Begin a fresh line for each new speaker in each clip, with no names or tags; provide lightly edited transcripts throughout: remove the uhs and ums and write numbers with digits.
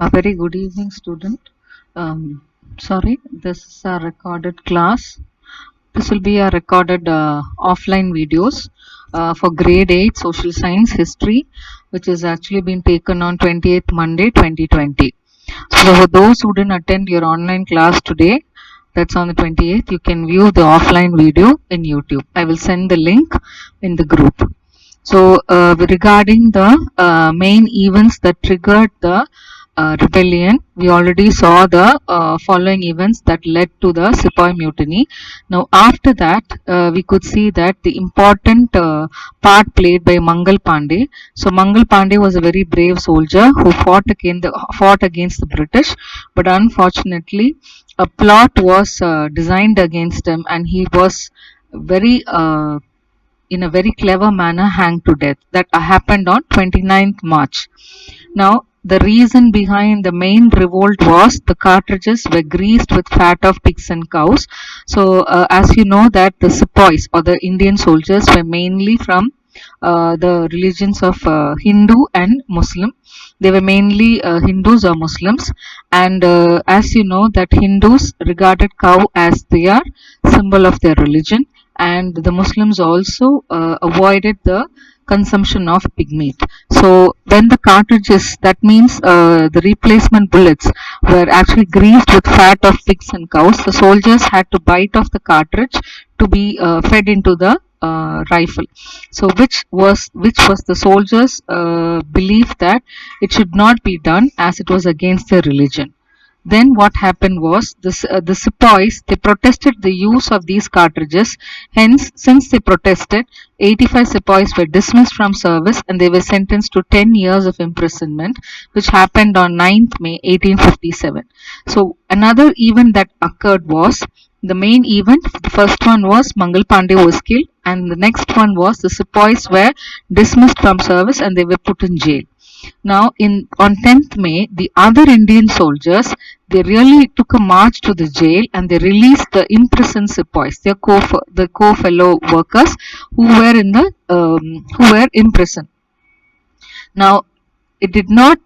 A very good evening, student. Sorry, this is a recorded class. This will be a recorded offline videos for grade 8 social science history, which is actually been taken on 28th Monday 2020. So for those who didn't attend your online class today, that's on the 28th, you can view the offline video in YouTube. I will send the link in the group. So, regarding the main events that triggered the rebellion, we already saw the following events that led to the Sepoy mutiny. Now, after that, we could see that the important part played by Mangal Pandey. So, Mangal Pandey was a very brave soldier who fought against the British, but unfortunately, a plot was designed against him, and he was very in a very clever manner hanged to death. That happened on 29th March. Now, the reason behind the main revolt was the cartridges were greased with fat of pigs and cows. So, as you know, that the sepoys or the Indian soldiers were mainly from the religions of Hindu and Muslim. They were mainly Hindus or Muslims, and as you know, that Hindus regarded cow as their symbol of their religion, and the Muslims also avoided the consumption of pig meat. So when the cartridges, that means the replacement bullets, were actually greased with fat of pigs and cows, the soldiers had to bite off the cartridge to be fed into the rifle. So which was the soldiers' belief that it should not be done as it was against their religion. Then what happened was the sepoys, they protested the use of these cartridges. Hence, since they protested, 85 sepoys were dismissed from service and they were sentenced to 10 years of imprisonment, which happened on 9th May 1857. So another event that occurred was the main event. The first one was Mangal Pandey was killed, and the next one was the sepoys were dismissed from service and they were put in jail. Now, on 10th May, the other Indian soldiers, they really took a march to the jail and they released the imprisoned sepoys, their co-fellow workers who were who were imprisoned. Now, it did not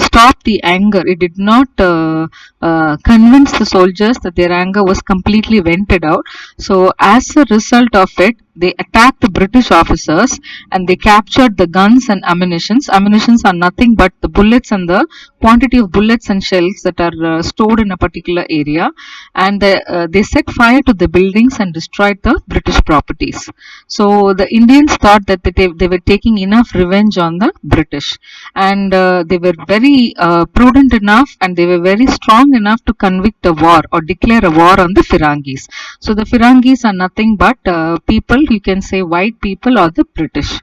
stop the anger. It did not convince the soldiers that their anger was completely vented out. So, as a result of it, they attacked the British officers and they captured the guns and ammunitions. Ammunitions are nothing but the bullets and the quantity of bullets and shells that are stored in a particular area. And they set fire to the buildings and destroyed the British properties. So the Indians thought that they were taking enough revenge on the British, and they were very prudent enough and they were very strong enough to convict a war or declare a war on the Firangis. So the Firangis are nothing but people, you can say white people or the British.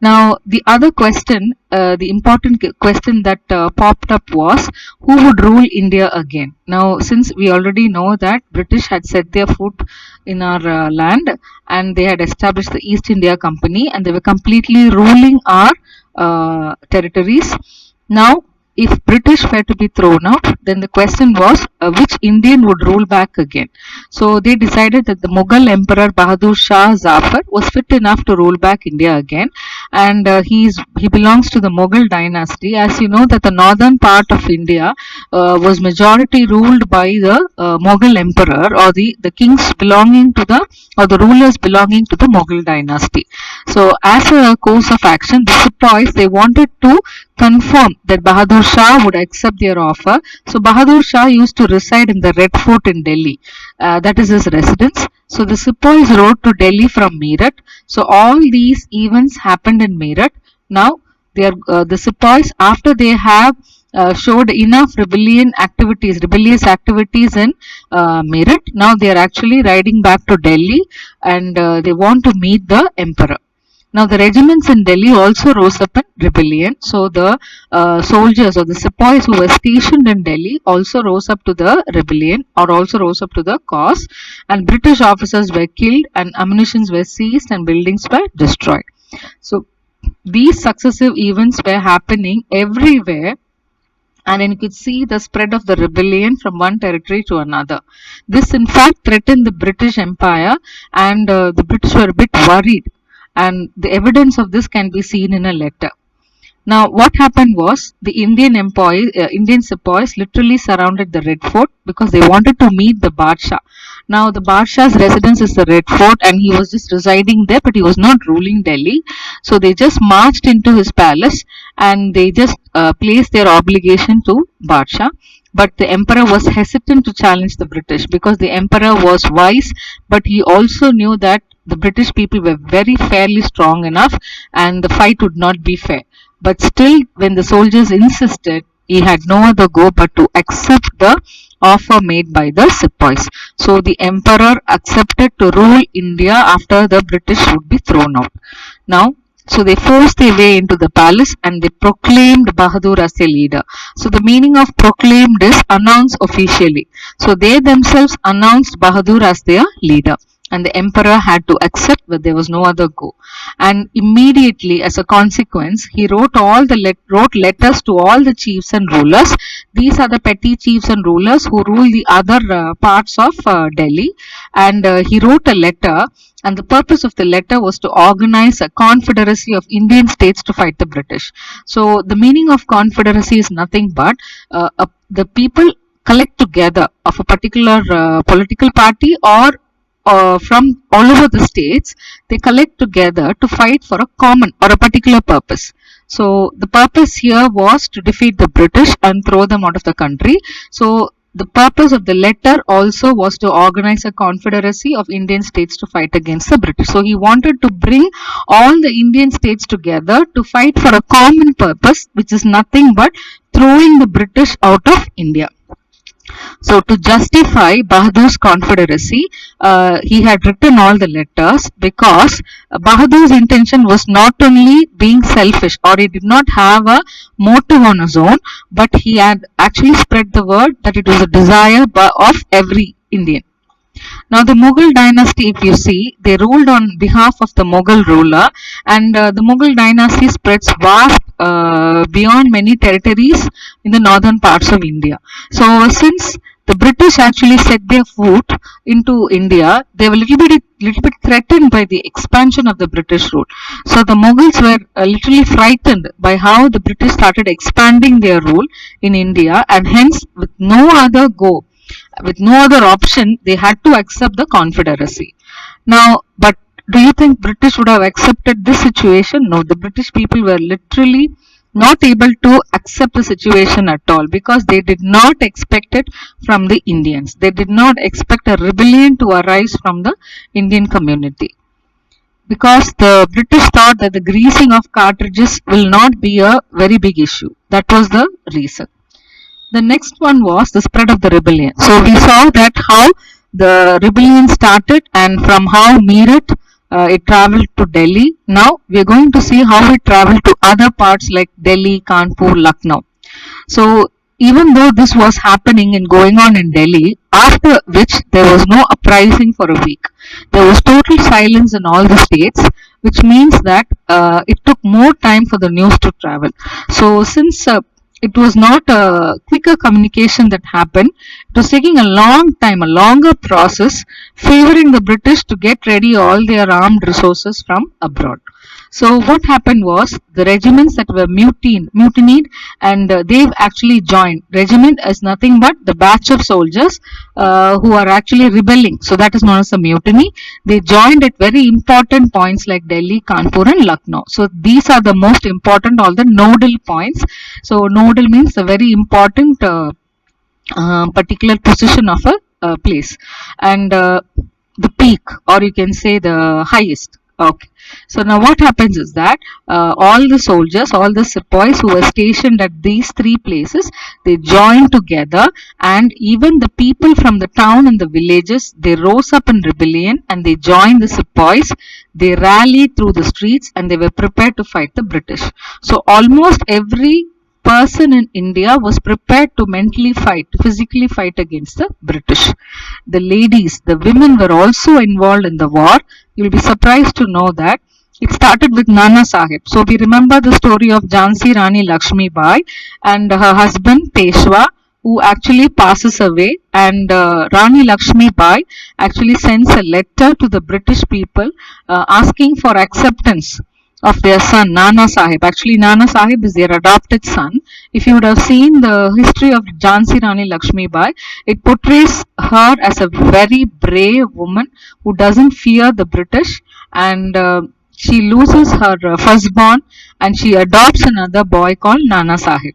Now, the other question, the important question that popped up was who would rule India again? Now, since we already know that British had set their foot in our land and they had established the East India Company and they were completely ruling our territories. Now, if British were to be thrown out, then the question was which Indian would rule back again. So they decided that the Mughal Emperor Bahadur Shah Zafar was fit enough to rule back India again, and he belongs to the Mughal dynasty. As you know, that the northern part of India was majority ruled by the Mughal Emperor or the kings belonging to the or the rulers belonging to the Mughal dynasty. So as a course of action, the sepoys, they wanted to confirm that Bahadur Shah would accept their offer. So Bahadur Shah used to reside in the Red Fort in Delhi. That is his residence. So the sepoys rode to Delhi from Meerut. So all these events happened in Meerut. Now the sepoys, after they have showed enough rebellious activities in Meerut, now they are actually riding back to Delhi and they want to meet the emperor. Now the regiments in Delhi also rose up in rebellion. So the soldiers or the sepoys who were stationed in Delhi also rose up to the rebellion or also rose up to the cause, and British officers were killed and ammunitions were seized and buildings were destroyed. So these successive events were happening everywhere, and you could see the spread of the rebellion from one territory to another. This in fact threatened the British Empire, and the British were a bit worried, and the evidence of this can be seen in a letter. Now, what happened was the Indian sepoys literally surrounded the Red Fort because they wanted to meet the Badshah. Now, the Badshah's residence is the Red Fort, and he was just residing there, but he was not ruling Delhi. So they just marched into his palace and they just placed their obligation to Badshah. But the emperor was hesitant to challenge the British because the emperor was wise, but he also knew that the British people were very fairly strong enough and the fight would not be fair. But still, when the soldiers insisted, he had no other go but to accept the offer made by the sepoys. So the emperor accepted to rule India after the British would be thrown out. Now, so they forced their way into the palace and they proclaimed Bahadur as their leader. So the meaning of proclaimed is announce officially. So they themselves announced Bahadur as their leader. And the emperor had to accept that there was no other go. And immediately, as a consequence, he wrote wrote letters to all the chiefs and rulers. These are the petty chiefs and rulers who rule the other parts of Delhi. And he wrote a letter, and the purpose of the letter was to organize a confederacy of Indian states to fight the British. So the meaning of confederacy is nothing but the people collect together of a particular political party or from all over the states. They collect together to fight for a common or a particular purpose. So the purpose here was to defeat the British and throw them out of the country. So the purpose of the letter also was to organize a confederacy of Indian states to fight against the British. So he wanted to bring all the Indian states together to fight for a common purpose, which is nothing but throwing the British out of India. So to justify Bahadur's confederacy, he had written all the letters because Bahadur's intention was not only being selfish or he did not have a motive on his own, but he had actually spread the word that it was a desire of every Indian. Now, the Mughal dynasty, if you see, they ruled on behalf of the Mughal ruler, and the Mughal dynasty spreads vast beyond many territories in the northern parts of India. So, since the British actually set their foot into India, they were little bit threatened by the expansion of the British rule. So the Mughals were literally frightened by how the British started expanding their rule in India, and hence, with no other option, they had to accept the confederacy. Now, but do you think British would have accepted this situation? No, the British people were literally not able to accept the situation at all because they did not expect it from the Indians. They did not expect a rebellion to arise from the Indian community because the British thought that the greasing of cartridges will not be a very big issue. That was the reason. The next one was the spread of the rebellion. So we saw that how the rebellion started and from how Meerut it traveled to Delhi. Now we are going to see how it traveled to other parts like Delhi, Kanpur, Lucknow. So even though this was happening and going on in Delhi, after which there was no uprising for a week. There was total silence in all the states, which means that it took more time for the news to travel. So since it was not a quicker communication that happened, it was taking a long time, a longer process, favoring the British to get ready all their armed resources from abroad. So what happened was the regiments that were mutinied, and they've actually joined. Regiment is nothing but the batch of soldiers who are actually rebelling. So that is known as a mutiny. They joined at very important points like Delhi, Kanpur and Lucknow. So these are the most important, all the nodal points. So nodal means a very important particular position of a place, and the peak, or you can say the highest. Okay. So now what happens is that all the soldiers, all the sepoys who were stationed at these three places, they joined together, and even the people from the town and the villages, they rose up in rebellion and they joined the sepoys. They rallied through the streets and they were prepared to fight the British. So almost every person in India was prepared to mentally fight, physically fight against the British. The ladies, the women were also involved in the war. You will be surprised to know that it started with Nana Sahib. So we remember the story of Jhansi Rani Lakshmi Bai and her husband Peshwa, who actually passes away, and Rani Lakshmi Bai actually sends a letter to the British people asking for acceptance of their son Nana Sahib. Actually, Nana Sahib is their adopted son. If you would have seen the history of Jhansi Rani Lakshmi Bai, it portrays her as a very brave woman who doesn't fear the British, and she loses her firstborn and she adopts another boy called Nana Sahib.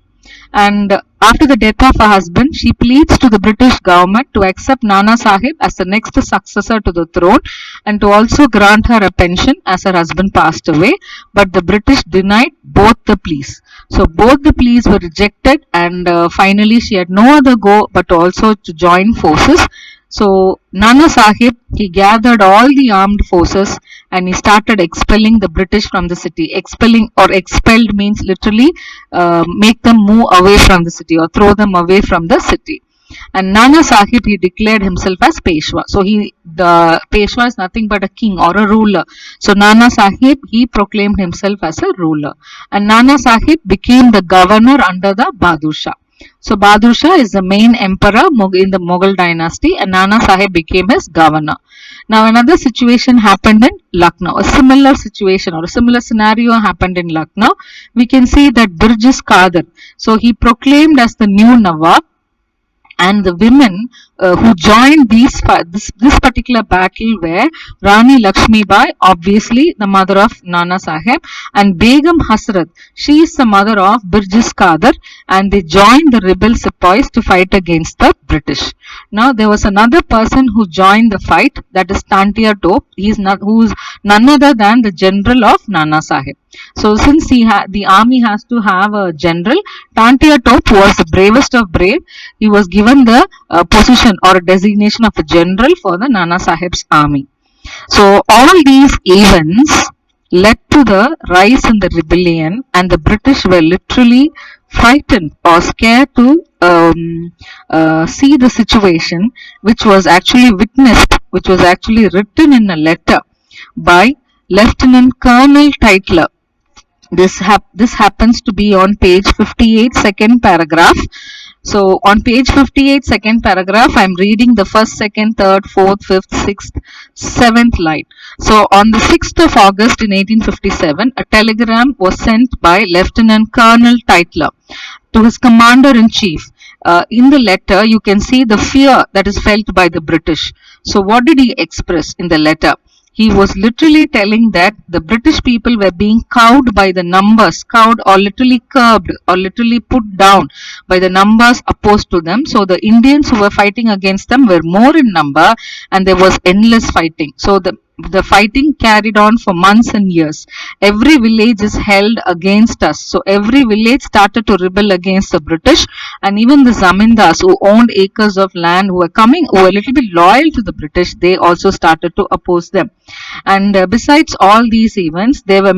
And after the death of her husband, she pleads to the British government to accept Nana Sahib as the next successor to the throne and to also grant her a pension as her husband passed away. But the British denied both the pleas. So both the pleas were rejected, and finally she had no other go but also to join forces. So Nana Sahib, he gathered all the armed forces and he started expelling the British from the city. Expelling or expelled means literally make them move away from the city or throw them away from the city. And Nana Sahib, he declared himself as Peshwa. So the Peshwa is nothing but a king or a ruler. So Nana Sahib, he proclaimed himself as a ruler. And Nana Sahib became the governor under the Bahadur Shah. So Bahadur Shah is the main emperor in the Mughal dynasty, and Nana Sahib became his governor. Now another situation happened in Lucknow. A similar situation or a similar scenario happened in Lucknow. We can see that Burjis Qadir, so he proclaimed as the new Nawab, and the women who joined this particular battle were Rani Lakshmi Bai, obviously the mother of Nana Sahib, and Begum Hasrat. She is the mother of Burjis Qadir, and they joined the rebel sepoys to fight against the British. Now there was another person who joined the fight, that is Tantia Tope. Who is none other than the general of Nana Sahib. So since the army has to have a general, Tantia Tope was the bravest of brave. He was given the position or designation of a general for the Nana Sahib's army. So all these events led to the rise in the rebellion, and the British were literally frightened or scared to see the situation, which was actually witnessed, which was actually written in a letter by Lieutenant Colonel Tytler. This happens to be on page 58, second paragraph. So on page 58, second paragraph, I'm reading the first, second, third, fourth, fifth, sixth, seventh line. So on the 6th of August in 1857, a telegram was sent by Lieutenant Colonel Tytler to his commander-in-chief. In the letter, you can see the fear that is felt by the British. So what did he express in the letter? He was literally telling that the British people were being cowed by the numbers, cowed or literally curbed or literally put down by the numbers opposed to them. So the Indians who were fighting against them were more in number, and there was endless fighting. So the fighting carried on for months and years. Every village is held against us. So every village started to rebel against the British, and even the zamindars who owned acres of land, who were a little bit loyal to the British, they also started to oppose them. And besides all these events, there were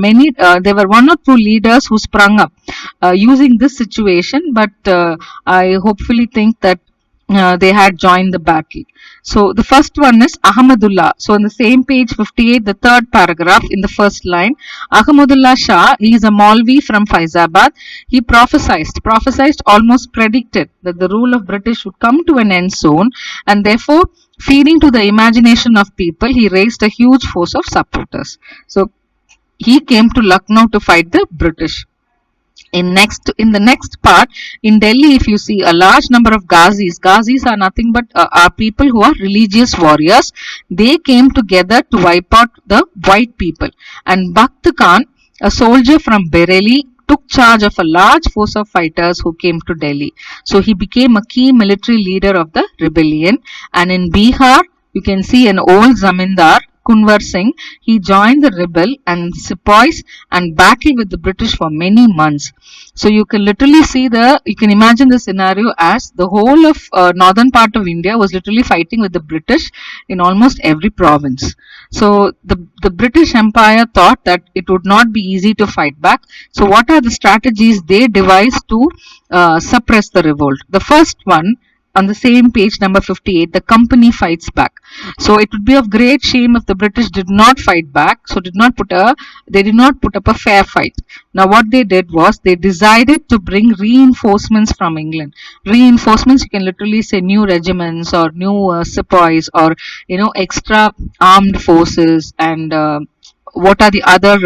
one or two leaders who sprung up using this situation, but I hopefully think that they had joined the battle. So the first one is Ahmadullah. So on the same page 58, the third paragraph in the first line, Ahmadullah Shah, he is a Maulvi from Faizabad. He prophesied, almost predicted that the rule of British would come to an end soon, and therefore, feeding to the imagination of people, he raised a huge force of supporters. So he came to Lucknow to fight the British. In the next part, in Delhi, if you see a large number of Ghazis are nothing but are people who are religious warriors. They came together to wipe out the white people, and Bakht Khan, a soldier from Bareilly, took charge of a large force of fighters who came to Delhi. So he became a key military leader of the rebellion. And in Bihar, you can see an old zamindar, Kunwar Singh. He joined the rebel and sepoys and battled with the British for many months. So you can literally see you can imagine the scenario as the whole of northern part of India was literally fighting with the British in almost every province. So the British Empire thought that it would not be easy to fight back. So what are the strategies they devised to suppress the revolt? The first one, on the same page number 58, the company fights back. So it would be of great shame if the British did not fight back. So they did not put up a fair fight. Now what they did was they decided to bring reinforcements from England. Reinforcements, you can literally say new regiments or new sepoys or extra armed forces, and what are the other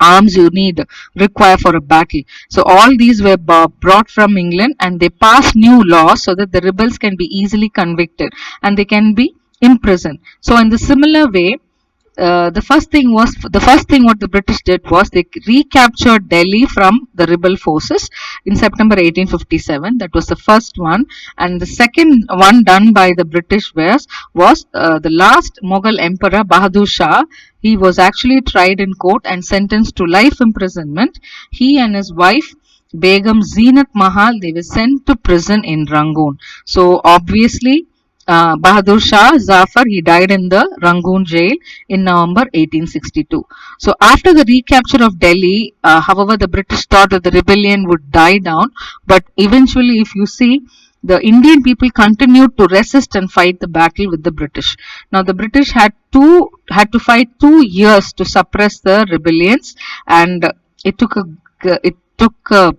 arms you need require for a battle. So all these were brought from England, and they passed new laws so that the rebels can be easily convicted and they can be imprisoned. So in the similar way, the first thing what the British did was they recaptured Delhi from the rebel forces in September 1857. That was the first one, and the second one done by the British was the last Mughal emperor Bahadur Shah. He was actually tried in court and sentenced to life imprisonment. He and his wife Begum Zeenat Mahal, they were sent to prison in Rangoon. So obviously, Bahadur Shah Zafar, he died in the Rangoon jail in November 1862. So after the recapture of Delhi, however, the British thought that the rebellion would die down, but eventually, if you see, the Indian people continued to resist and fight the battle with the British. Now the British had to fight 2 years to suppress the rebellions, and it took a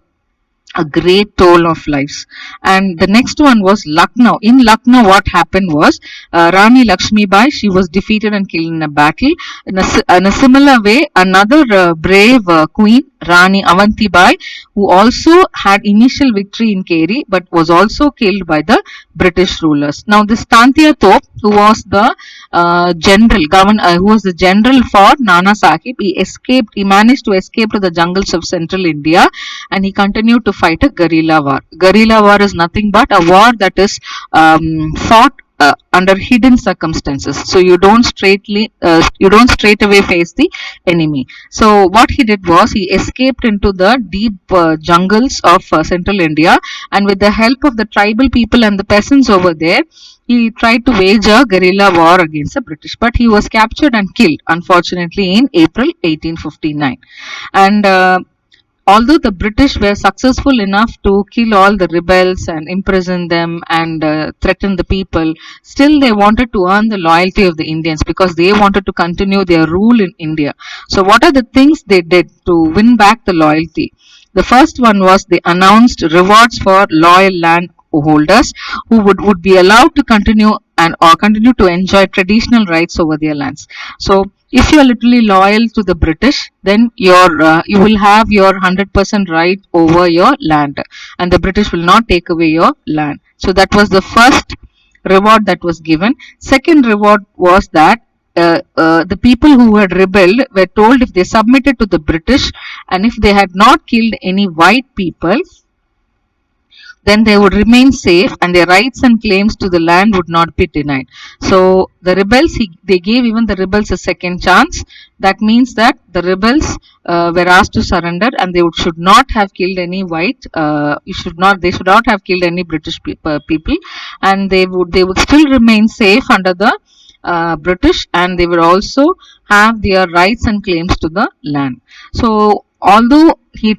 great toll of lives. And the next one was Lucknow. In Lucknow, what happened was Rani Lakshmi Bai, she was defeated and killed in a battle. In a similar way, another brave queen, Rani Avanti Bai, who also had initial victory in Keri but was also killed by the British rulers. Now, this Tantia Top, who was the who was the general for Nana Sahib, he managed to escape to the jungles of central India, and he continued to fight a guerrilla war. Guerrilla war is nothing but a war that is fought under hidden circumstances. So you don't straight away face the enemy. So what he did was he escaped into the deep jungles of central India, and with the help of the tribal people and the peasants over there, he tried to wage a guerrilla war against the British, but he was captured and killed, unfortunately, in April 1859. And although the British were successful enough to kill all the rebels and imprison them and threaten the people, still they wanted to earn the loyalty of the Indians because they wanted to continue their rule in India. So, what are the things they did to win back the loyalty? The first one was they announced rewards for loyal land holders who would be allowed to continue to enjoy traditional rights over their lands. So if you are literally loyal to the British, then you will have your 100% right over your land, and the British will not take away your land. So that was the first reward that was given. Second reward was that the people who had rebelled were told if they submitted to the British and if they had not killed any white people, then they would remain safe and their rights and claims to the land would not be denied. So the rebels, they gave even the rebels a second chance. That means that the rebels were asked to surrender, and should not have killed any white. They should not have killed any British people, and they would still remain safe under the British, and they would also have their rights and claims to the land. So although they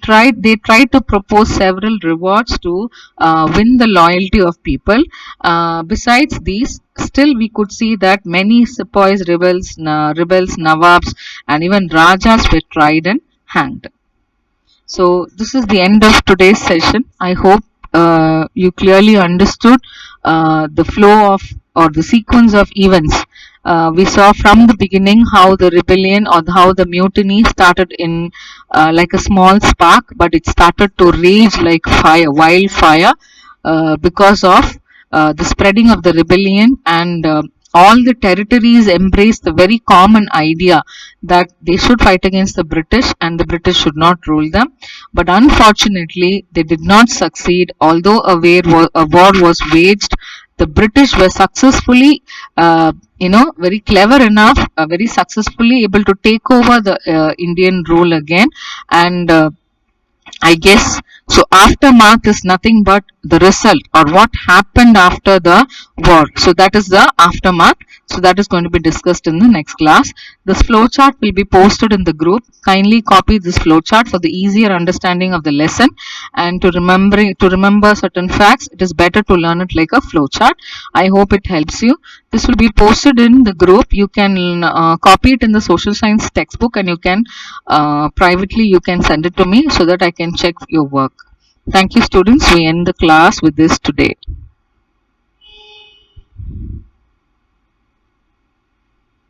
tried to propose several rewards to win the loyalty of people. Besides these, still we could see that many sepoys, rebels, nawabs, and even rajas were tried and hanged. So this is the end of today's session. I hope you clearly understood the flow of or the sequence of events. We saw from the beginning how the rebellion or how the mutiny started in like a small spark, but it started to rage like fire, wildfire, because of the spreading of the rebellion, and all the territories embraced the very common idea that they should fight against the British and the British should not rule them. But unfortunately, they did not succeed. Although a war was waged, the British were successfully, very clever enough, very successfully able to take over the Indian rule again. And I guess so. Aftermath is nothing but the result or what happened after the war. So that is the aftermath. So that is going to be discussed in the next class. This flowchart will be posted in the group. Kindly copy this flowchart for the easier understanding of the lesson, and to remember certain facts, it is better to learn it like a flowchart. I hope it helps you. This will be posted in the group. You can copy it in the social science textbook, and you can privately you can send it to me so that I can check your work. Thank you, students. We end the class with this today.